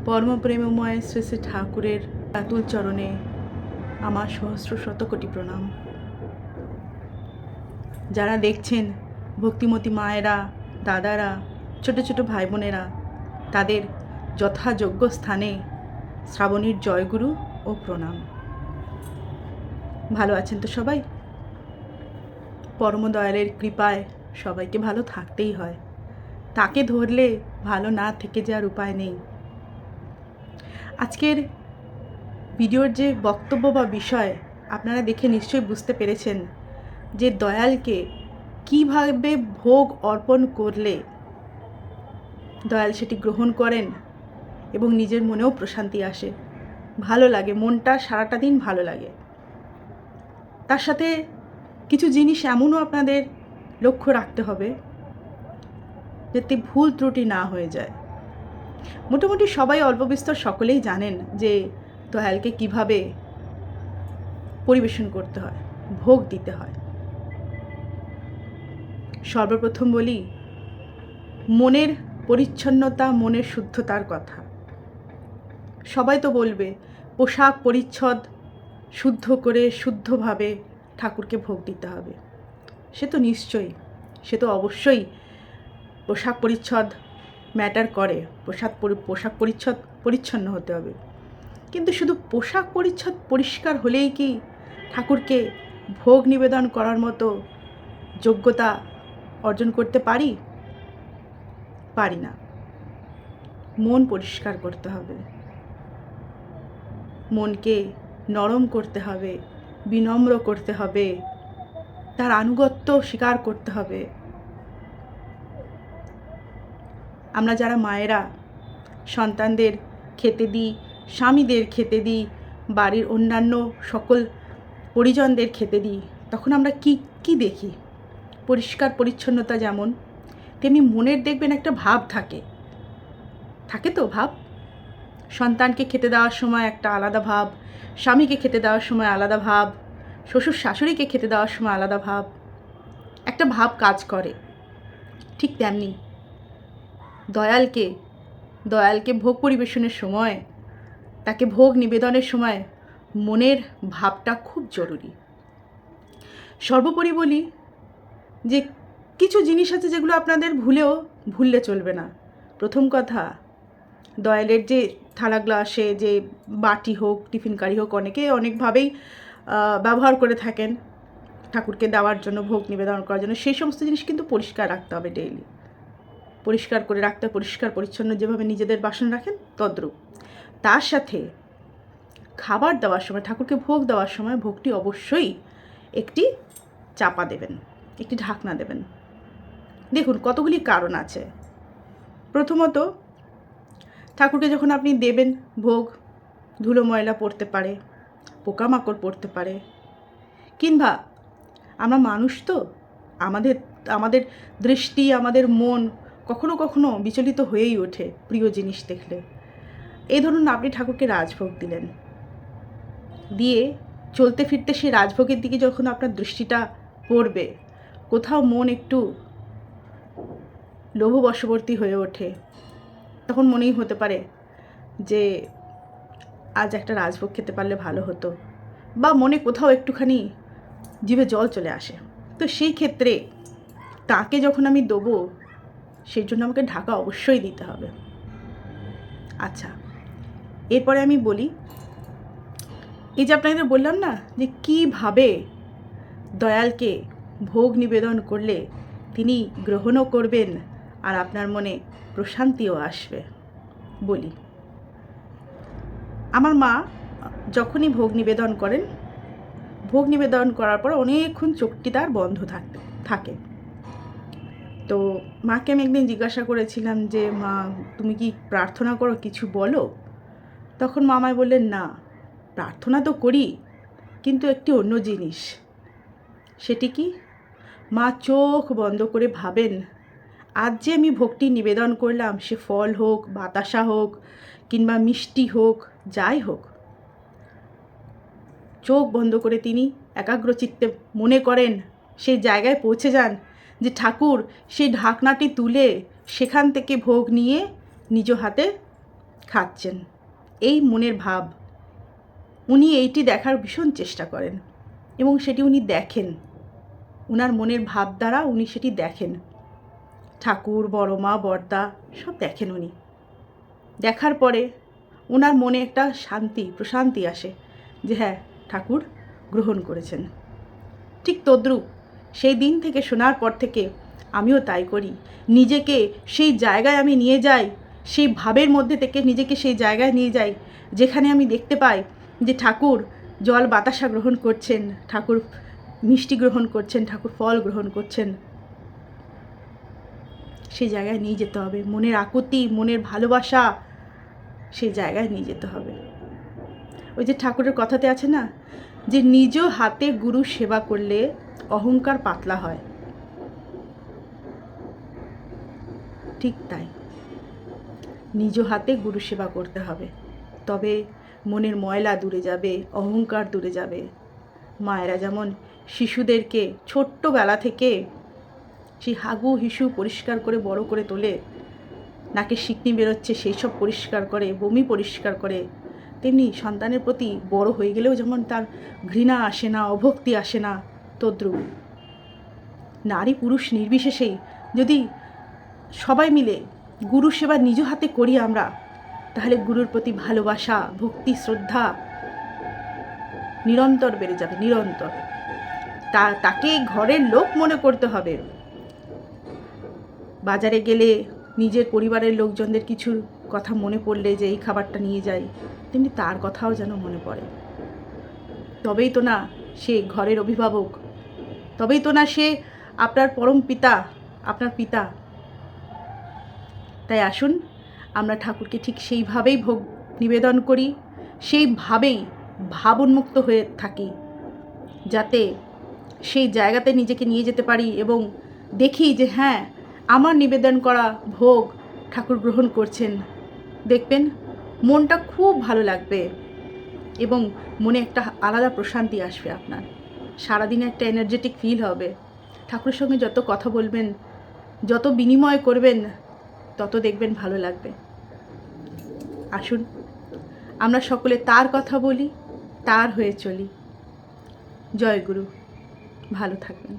পরম প্রেমময় শ্রী শ্রী ঠাকুরের আতুল চরণে আমার সহস্র শতকোটি প্রণাম। যারা দেখছেন ভক্তিমতী মায়েরা, দাদারা, ছোট ছোট ভাই বোনেরা, তাদের যথাযোগ্য স্থানে শ্রাবণীর জয়গুরু ও প্রণাম। ভালো আছেন তো সবাই? পরম দয়ালের কৃপায় সবাইকে ভালো থাকতেই হয়। তাকে ধরলে ভালো না থেকে যাওয়ার উপায় নেই। আজকের ভিডিওর যে বক্তব্য বা বিষয় আপনারা দেখে নিশ্চয়ই বুঝতে পেরেছেন যে দয়ালকে কিভাবে ভোগ অর্পণ করলে দয়াল সেটি গ্রহণ করেন এবং নিজের মনেও প্রশান্তি আসে, ভালো লাগে, মনটা সারাটা দিন ভালো লাগে। তার সাথে কিছু জিনিস এমনও আপনাদের লক্ষ্য রাখতে হবে যাতে ভুল ত্রুটি না হয়ে যায়। মোটামুটি সবাই অল্প বিস্তর সকলেই জানেন যে দয়ালকে কিভাবে পরিবেশন করতে হয়, ভোগ দিতে হয়। সর্বপ্রথম বলি মনের পরিচ্ছন্নতা, মনের শুদ্ধতার কথা। সবাই তো বলবে পোশাক পরিচ্ছদ শুদ্ধ করে শুদ্ধভাবে ঠাকুরকে ভোগ দিতে হবে। সে তো নিশ্চয়ই, সে তো অবশ্যই পোশাক পরিচ্ছদ ম্যাটার করে। পোশাক পরিচ্ছদ পরিচ্ছন্ন হতে হবে। কিন্তু শুধু পোশাক পরিচ্ছদ পরিষ্কার হলেই কি ঠাকুরকে ভোগ নিবেদন করার মতো যোগ্যতা অর্জন করতে পারি? পারি না। মন পরিষ্কার করতে হবে, মনকে নরম করতে হবে, বিনম্র করতে হবে, তার আনুগত্য স্বীকার করতে হবে। আমরা যারা মায়েরা সন্তানদের খেতে দিই, স্বামীদের খেতে দিই, বাড়ির অন্যান্য সকল পরিজনদের খেতে দিই, তখন আমরা কি দেখি? পরিষ্কার পরিচ্ছন্নতা যেমন, তেমনি মনের দেখবেন একটা ভাব থাকে তো ভাব। সন্তানকে খেতে দেওয়ার সময় একটা আলাদা ভাব, স্বামীকে খেতে দেওয়ার সময় আলাদা ভাব, শ্বশুর শাশুড়িকে খেতে দেওয়ার সময় আলাদা ভাব, একটা ভাব কাজ করে। ঠিক তেমনি দয়ালকে ভোগ পরিবেশনের সময়, তাকে ভোগ নিবেদনের সময় মনের ভাবটা খুব জরুরি। সর্বোপরি বলি যে কিছু জিনিস আছে যেগুলো আপনাদের ভুললে চলবে না। প্রথম কথা, দয়ালের যে থালা গ্লাসে যে বাটি হোক, টিফিন কারি হোক, অনেকে অনেকভাবেই ব্যবহার করে থাকেন ঠাকুরকে দেওয়ার জন্য, ভোগ নিবেদন করার জন্য। সেই সমস্ত জিনিস কিন্তু পরিষ্কার রাখতে হবে ডেইলি। পরিষ্কার করে রাখতে, পরিষ্কার পরিচ্ছন্ন যেভাবে নিজেদের বাসন রাখেন তদ্রূপ। তার সাথে খাবার দেওয়ার সময়, ঠাকুরকে ভোগ দেওয়ার সময় ভোগটি অবশ্যই একটি চাপা দেবেন, একটি ঢাকনা দেবেন। দেখুন কতগুলি কারণ আছে। প্রথমত, ঠাকুরকে যখন আপনি দেবেন ভোগ, ধুলো ময়লা পড়তে পারে, পোকামাকড় পড়তে পারে, কিংবা আমরা মানুষ তো, আমাদের দৃষ্টি, আমাদের মন কখনো কখনো বিচলিত হয়েই ওঠে প্রিয় জিনিস দেখলে। এই ধরুন আপনি ঠাকুরকে রাজভোগ দিলেন, দিয়ে চলতে ফিরতে সেই রাজভোগের দিকে যখন আপনার দৃষ্টিটা পড়বে, কোথাও মন একটু লোভবশবর্তী হয়ে ওঠে, তখন মনেই হতে পারে যে আজ একটা রাজভোগ খেতে পারলে ভালো হতো, বা মনে কোথাও একটুখানি জিভে জল চলে আসে। তো সেই ক্ষেত্রে তাকে যখন আমি দেবো, সেই জন্য আমাকে ঢাকা অবশ্যই দিতে হবে। আচ্ছা, এরপরে আমি বলি, এই যে আপনাদের বললাম না যে কীভাবে দয়ালকে ভোগ নিবেদন করলে তিনি গ্রহণও করবেন আর আপনার মনে প্রশান্তিও আসবে। বলি, আমার মা যখনই ভোগ নিবেদন করেন, ভোগ নিবেদন করার পর অনেকক্ষণ চোখটি তার বন্ধ থাকে। তো মাকে আমি একদিন জিজ্ঞাসা করেছিলাম যে মা, তুমি কি প্রার্থনা করো, কিছু বলো? তখন মা আমায় বললেন, না, প্রার্থনা তো করি, কিন্তু একটি অন্য জিনিস। সেটি কি? মা চোখ বন্ধ করে ভাবেন, আজ যে আমি ভোগটি নিবেদন করলাম, সে ফল হোক, বাতাসা হোক, কিংবা মিষ্টি হোক, যাই হোক, চোখ বন্ধ করে তিনি একাগ্রচিত্তে মনে করেন, সেই জায়গায় পৌঁছে যান যে ঠাকুর সেই ঢাকনাটি তুলে সেখান থেকে ভোগ নিয়ে নিজ হাতে খাচ্ছেন, এই মনের ভাব উনি এইটি দেখার ভীষণ চেষ্টা করেন এবং সেটি উনি দেখেন। ওনার মনের ভাব দ্বারা উনি সেটি দেখেন। ঠাকুর, বড় মা, বড়দা সব দেখেন উনি। দেখার পরে ওনার মনে একটা শান্তি, প্রশান্তি আসে যে হ্যাঁ, ঠাকুর গ্রহণ করেছেন। ঠিক তদ্রূপ সেই দিন থেকে, শোনার পর থেকে আমিও তাই করি। নিজেকে সেই জায়গায় আমি নিয়ে যাই, সেই ভাবের মধ্যে থেকে নিজেকে সেই জায়গায় নিয়ে যাই যেখানে আমি দেখতে পাই যে ঠাকুর জল বাতাসা গ্রহণ করছেন, ঠাকুর মিষ্টি গ্রহণ করছেন, ঠাকুর ফল গ্রহণ করছেন। সেই জায়গায় নিয়ে যেতে হবে। মনের আকুতি, মনের ভালোবাসা সেই জায়গায় নিয়ে যেতে হবে। ওই যে ঠাকুরের কথাতে আছে না, যে নিজ হাতে গুরু সেবা করলে অহংকার পাতলা হয়। ঠিক তাই, নিজ হাতে গুরু সেবা করতে হবে, তবে মনের ময়লা দূরে যাবে, অহংকার দূরে যাবে। মায়েরা যেমন শিশুদেরকে ছোট্টবেলা থেকে সেই হাগু হিসু পরিষ্কার করে বড় করে তোলে, নাকে শিকনি বেরোচ্ছে সেই সব পরিষ্কার করে, বমি পরিষ্কার করে, তেমনি সন্তানের প্রতি বড় হয়ে গেলেও যেমন তার ঘৃণা আসে না, অভক্তি আসে না, তদ্রূপ নারী পুরুষ নির্বিশেষেই যদি সবাই মিলে গুরু সেবা নিজ হাতে করি আমরা, তাহলে গুরুর প্রতি ভালোবাসা, ভক্তি, শ্রদ্ধা নিরন্তর বেড়ে যাবে, নিরন্তর। তাকে ঘরের লোক মনে করতে হবে। বাজারে গেলে নিজের পরিবারের লোকজনদের কিছু কথা মনে পড়লে যে এই খাবারটা নিয়ে যাই, তেমনি তার কথাও যেন মনে পড়ে। তবেই তো না সে ঘরের অভিভাবক, তবেই তো না সে আপনার পরম পিতা, আপনার পিতা। তাই আসুন আমরা ঠাকুরকে ঠিক সেইভাবেই ভোগ নিবেদন করি, সেইভাবেই ভাব উন্মুক্ত হয়ে থাকি, যাতে সেই জায়গাতে নিজেকে নিয়ে যেতে পারি এবং দেখি যে হ্যাঁ, আমার নিবেদন করা ভোগ ঠাকুর গ্রহণ করছেন। দেখবেন মনটা খুব ভালো লাগবে এবং মনে একটা আলাদা প্রশান্তি আসবে আপনার। সারাদিনে একটা এনার্জেটিক ফিল হবে। ঠাকুরের সঙ্গে যত কথা বলবেন, যত বিনিময় করবেন, তত দেখবেন ভালো লাগবে। আসুন আমরা সকলে তার কথা বলি, তার হয়ে চলি। জয় গুরু। ভালো থাকবেন।